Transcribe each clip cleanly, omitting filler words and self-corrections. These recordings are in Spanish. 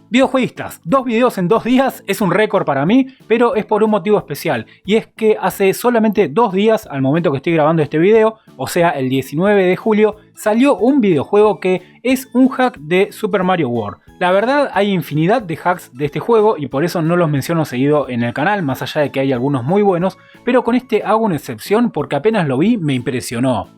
Videojueguistas, 2 videos en 2 días es un récord para mí, pero es por un motivo especial, y es que hace solamente 2 días al momento que estoy grabando este video, o sea el 19 de julio, salió un videojuego que es un hack de Super Mario World. La verdad hay infinidad de hacks de este juego y por eso no los menciono seguido en el canal, más allá de que hay algunos muy buenos, pero con este hago una excepción porque apenas lo vi me impresionó.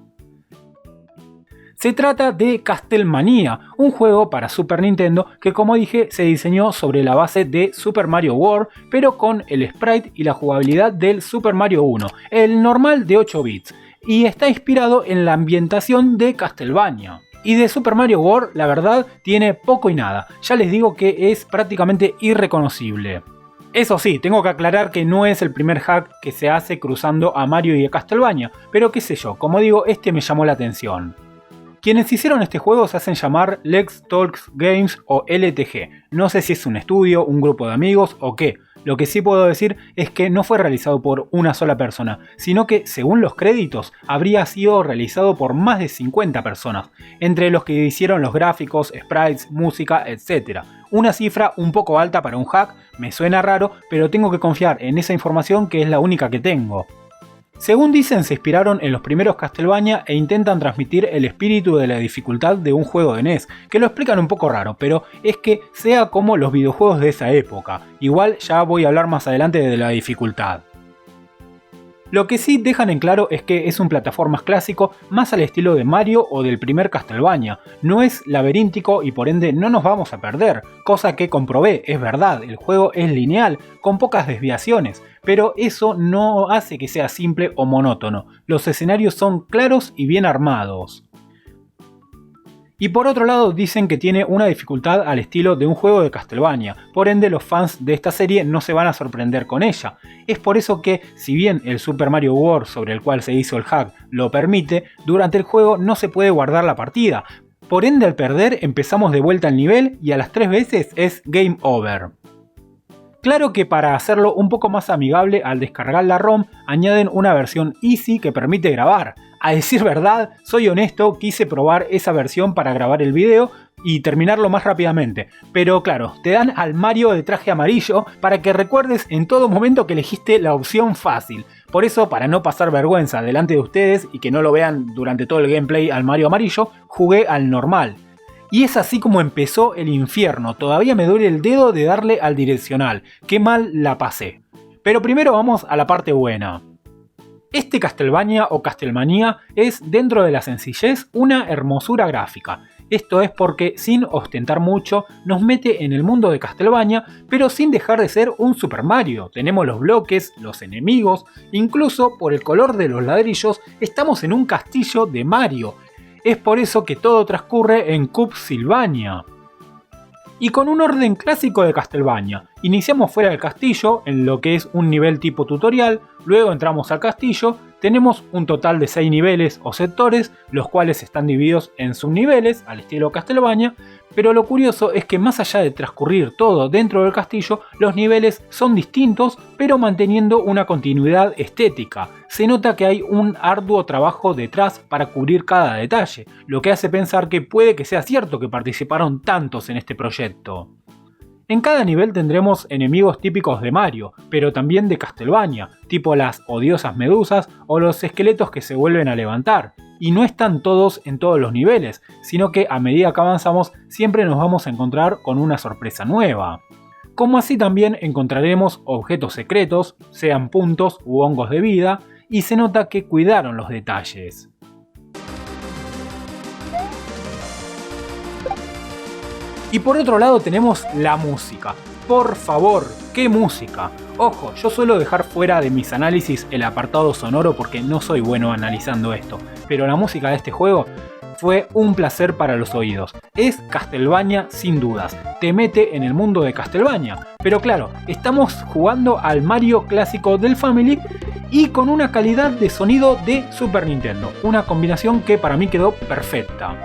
Se trata de Castlevania, un juego para Super Nintendo que, como dije, se diseñó sobre la base de Super Mario World, pero con el sprite y la jugabilidad del Super Mario 1, el normal de 8 bits, y está inspirado en la ambientación de Castlevania. Y de Super Mario World, la verdad, tiene poco y nada, ya les digo que es prácticamente irreconocible. Eso sí, tengo que aclarar que no es el primer hack que se hace cruzando a Mario y a Castlevania, pero qué sé yo, como digo, este me llamó la atención. Quienes hicieron este juego se hacen llamar Let's Talk Games o LTG. No sé si es un estudio, un grupo de amigos o qué. Lo que sí puedo decir es que no fue realizado por una sola persona, sino que, según los créditos, habría sido realizado por más de 50 personas, entre los que hicieron los gráficos, sprites, música, etc. Una cifra un poco alta para un hack, me suena raro, pero tengo que confiar en esa información que es la única que tengo. Según dicen, se inspiraron en los primeros Castlevania e intentan transmitir el espíritu de la dificultad de un juego de NES, que lo explican un poco raro, pero es que sea como los videojuegos de esa época. Igual ya voy a hablar más adelante de la dificultad. Lo que sí dejan en claro es que es un plataformas clásico más al estilo de Mario o del primer Castlevania. No es laberíntico y por ende no nos vamos a perder, cosa que comprobé, es verdad, el juego es lineal, con pocas desviaciones, pero eso no hace que sea simple o monótono. Los escenarios son claros y bien armados. Y por otro lado dicen que tiene una dificultad al estilo de un juego de Castlevania, por ende los fans de esta serie no se van a sorprender con ella. Es por eso que, si bien el Super Mario World sobre el cual se hizo el hack lo permite, durante el juego no se puede guardar la partida. Por ende al perder empezamos de vuelta al nivel y a las 3 veces es Game Over. Claro que para hacerlo un poco más amigable al descargar la ROM añaden una versión Easy que permite grabar. A decir verdad, soy honesto, quise probar esa versión para grabar el video y terminarlo más rápidamente. Pero claro, te dan al Mario de traje amarillo para que recuerdes en todo momento que elegiste la opción fácil. Por eso, para no pasar vergüenza delante de ustedes y que no lo vean durante todo el gameplay al Mario amarillo, jugué al normal. Y es así como empezó el infierno, todavía me duele el dedo de darle al direccional, qué mal la pasé. Pero primero vamos a la parte buena. Este Castlevania o Castlevania es, dentro de la sencillez, una hermosura gráfica. Esto es porque, sin ostentar mucho, nos mete en el mundo de Castlevania, pero sin dejar de ser un Super Mario. Tenemos los bloques, los enemigos, incluso por el color de los ladrillos, estamos en un castillo de Mario. Es por eso que todo transcurre en Cup Sylvania. Y con un orden clásico de Castlevania. Iniciamos fuera del castillo, en lo que es un nivel tipo tutorial, luego entramos al castillo, tenemos un total de 6 niveles o sectores, los cuales están divididos en subniveles, al estilo Castlevania, pero lo curioso es que más allá de transcurrir todo dentro del castillo, los niveles son distintos, pero manteniendo una continuidad estética. Se nota que hay un arduo trabajo detrás para cubrir cada detalle, lo que hace pensar que puede que sea cierto que participaron tantos en este proyecto. En cada nivel tendremos enemigos típicos de Mario, pero también de Castlevania, tipo las odiosas medusas o los esqueletos que se vuelven a levantar. Y no están todos en todos los niveles, sino que a medida que avanzamos siempre nos vamos a encontrar con una sorpresa nueva. Como así también encontraremos objetos secretos, sean puntos u hongos de vida, y se nota que cuidaron los detalles. Y por otro lado tenemos la música. Por favor, ¿qué música? Ojo, yo suelo dejar fuera de mis análisis el apartado sonoro porque no soy bueno analizando esto, pero la música de este juego fue un placer para los oídos. Es Castlevania sin dudas, te mete en el mundo de Castlevania, pero claro, estamos jugando al Mario clásico del Family y con una calidad de sonido de Super Nintendo, una combinación que para mí quedó perfecta.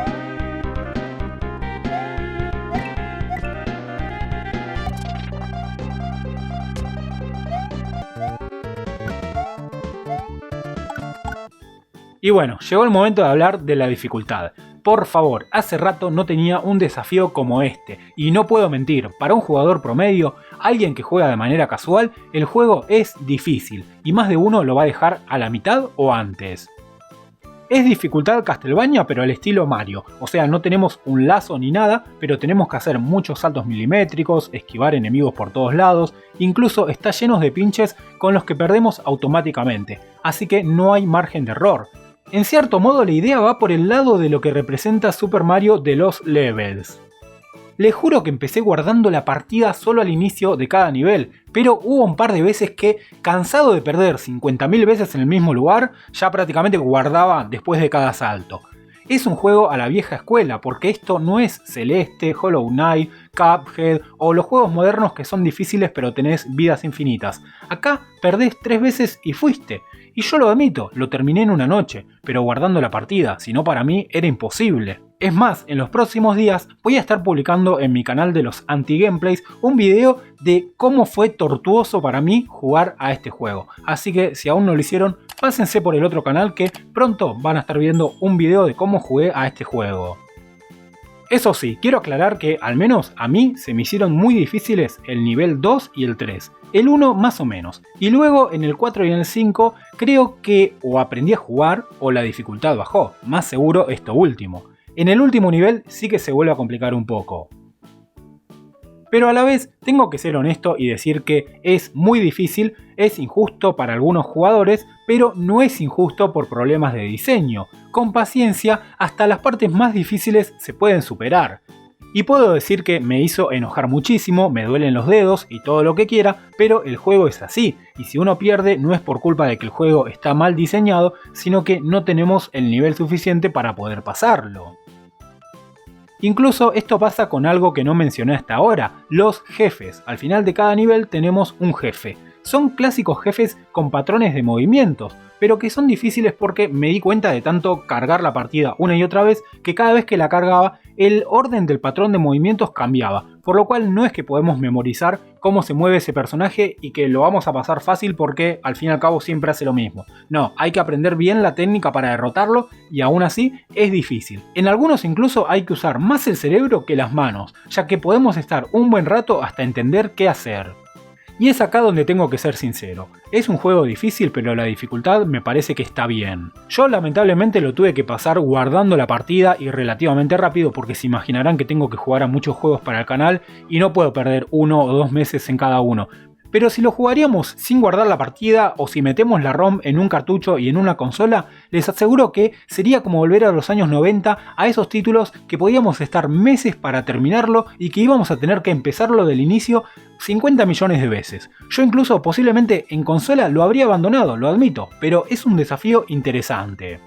Y bueno, llegó el momento de hablar de la dificultad. por favor, hace rato no tenía un desafío como este, y no puedo mentir, para un jugador promedio, alguien que juega de manera casual, el juego es difícil, y más de uno lo va a dejar a la mitad o antes. Es dificultad Castlevania pero al estilo Mario, o sea no tenemos un lazo ni nada, pero tenemos que hacer muchos saltos milimétricos, esquivar enemigos por todos lados, incluso está lleno de pinches con los que perdemos automáticamente, así que no hay margen de error. En cierto modo la idea va por el lado de lo que representa Super Mario de los levels. Les juro que empecé guardando la partida solo al inicio de cada nivel, pero hubo un par de veces que, cansado de perder 50.000 veces en el mismo lugar, ya prácticamente guardaba después de cada salto. Es un juego a la vieja escuela, porque esto no es Celeste, Hollow Knight, Cuphead o los juegos modernos que son difíciles pero tenés vidas infinitas. Acá perdés 3 veces y fuiste. Y yo lo admito, lo terminé en una noche, pero guardando la partida, si no para mí era imposible. Es más, en los próximos días voy a estar publicando en mi canal de los anti-gameplays un video de cómo fue tortuoso para mí jugar a este juego. Así que si aún no lo hicieron, pásense por el otro canal que pronto van a estar viendo un video de cómo jugué a este juego. Eso sí, quiero aclarar que al menos a mí se me hicieron muy difíciles el nivel 2 y el 3. El 1 más o menos. Y luego en el 4 y en el 5 creo que o aprendí a jugar o la dificultad bajó. Más seguro esto último. En el último nivel sí que se vuelve a complicar un poco. Pero a la vez tengo que ser honesto y decir que es muy difícil, es injusto para algunos jugadores, pero no es injusto por problemas de diseño. Con paciencia, hasta las partes más difíciles se pueden superar. Y puedo decir que me hizo enojar muchísimo, me duelen los dedos y todo lo que quiera, pero el juego es así, y si uno pierde no es por culpa de que el juego está mal diseñado, sino que no tenemos el nivel suficiente para poder pasarlo. Incluso esto pasa con algo que no mencioné hasta ahora, los jefes. Al final de cada nivel tenemos un jefe. Son clásicos jefes con patrones de movimientos, pero que son difíciles porque me di cuenta de tanto cargar la partida una y otra vez que cada vez que la cargaba el orden del patrón de movimientos cambiaba, por lo cual no es que podemos memorizar cómo se mueve ese personaje y que lo vamos a pasar fácil porque al fin y al cabo siempre hace lo mismo. No, hay que aprender bien la técnica para derrotarlo y aún así es difícil. En algunos incluso hay que usar más el cerebro que las manos, ya que podemos estar un buen rato hasta entender qué hacer. Y es acá donde tengo que ser sincero. Es un juego difícil, pero la dificultad me parece que está bien. Yo lamentablemente lo tuve que pasar guardando la partida y relativamente rápido porque se imaginarán que tengo que jugar a muchos juegos para el canal y no puedo perder 1 o 2 meses en cada uno. Pero si lo jugaríamos sin guardar la partida o si metemos la ROM en un cartucho y en una consola, les aseguro que sería como volver a los años 90 a esos títulos que podíamos estar meses para terminarlo y que íbamos a tener que empezarlo del inicio 50 millones de veces. Yo incluso posiblemente en consola lo habría abandonado, lo admito, pero es un desafío interesante.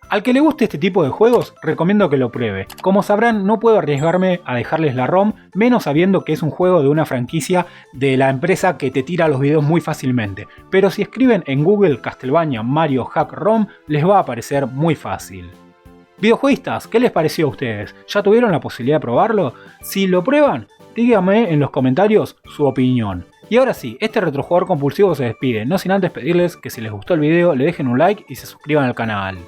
Al que le guste este tipo de juegos, recomiendo que lo pruebe. Como sabrán, no puedo arriesgarme a dejarles la ROM, menos sabiendo que es un juego de una franquicia de la empresa que te tira los videos muy fácilmente. Pero si escriben en Google Castlevania Mario Hack ROM, les va a aparecer muy fácil. Videojueguistas, ¿qué les pareció a ustedes? ¿Ya tuvieron la posibilidad de probarlo? Si lo prueban, díganme en los comentarios su opinión. Y ahora sí, este retrojugador compulsivo se despide, no sin antes pedirles que si les gustó el video le dejen un like y se suscriban al canal.